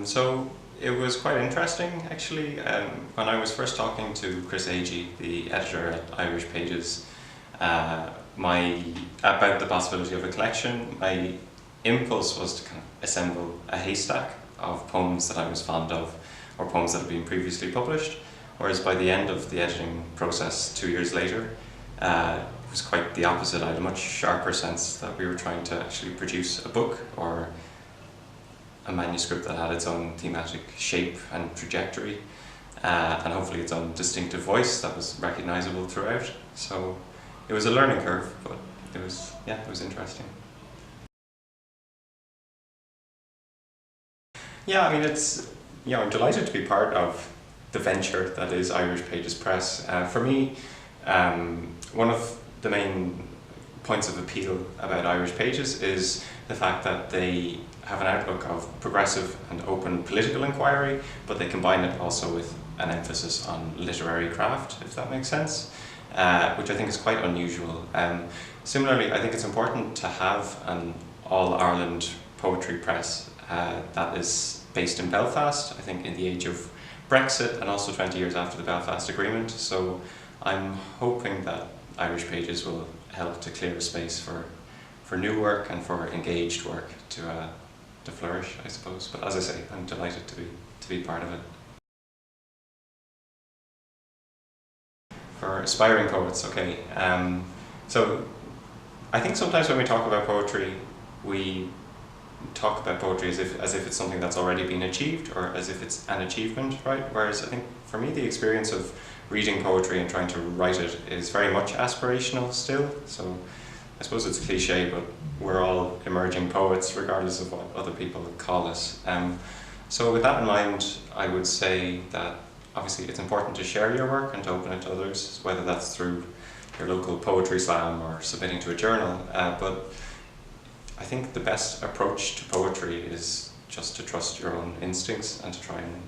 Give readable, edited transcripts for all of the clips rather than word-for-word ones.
So it was quite interesting actually. When I was first talking to Chris Agee, the editor at Irish Pages, about the possibility of a collection, my impulse was to kind of assemble a haystack of poems that I was fond of, or poems that had been previously published. Whereas by the end of the editing process 2 years later, it was quite the opposite. I had a much sharper sense that we were trying to actually produce a book or a manuscript that had its own thematic shape and trajectory, and hopefully its own distinctive voice that was recognizable throughout. So it was a learning curve, but it was interesting. Yeah, I mean, I'm delighted to be part of the venture that is Irish Pages Press. For me, one of the main points of appeal about Irish Pages is the fact that they have an outlook of progressive and open political inquiry, but they combine it also with an emphasis on literary craft, if that makes sense, which I think is quite unusual. Similarly, I think it's important to have an all-Ireland poetry press that is based in Belfast, I think in the age of Brexit and also 20 years after the Belfast Agreement. So I'm hoping that Irish Pages will help to clear a space for new work and for engaged work to flourish, I suppose. But as I say, I'm delighted to be part of it. For aspiring poets, okay. So I think sometimes when we talk about poetry, we talk about poetry as if it's something that's already been achieved, or as if it's an achievement, right? Whereas I think for me the experience of reading poetry and trying to write it is very much aspirational still. So I suppose it's cliche, but we're all emerging poets regardless of what other people call us. So with that in mind, I would say that obviously it's important to share your work and to open it to others, whether that's through your local poetry slam or submitting to a journal. But I think the best approach to poetry is just to trust your own instincts and to try and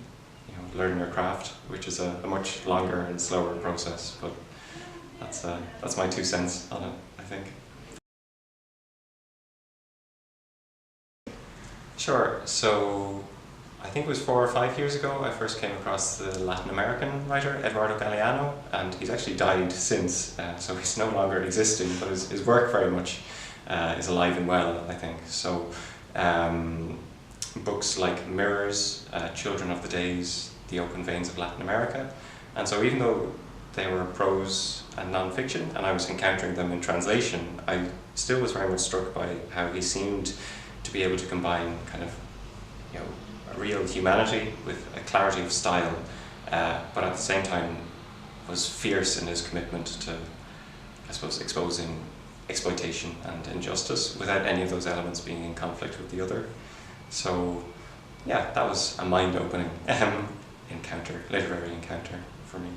learn your craft, which is a much longer and slower process. But that's my 2 cents on it, I think. Sure. So I think it was 4 or 5 years ago I first came across the Latin American writer Eduardo Galeano, and he's actually died since, so he's no longer existing, but his work very much is alive and well, I think. So books like Mirrors, Children of the Days, The Open Veins of Latin America. And so even though they were prose and non-fiction, and I was encountering them in translation, I still was very much struck by how he seemed to be able to combine kind of a real humanity with a clarity of style, but at the same time was fierce in his commitment to, I suppose, exposing exploitation and injustice without any of those elements being in conflict with the other. So yeah, that was a mind-opening literary encounter for me.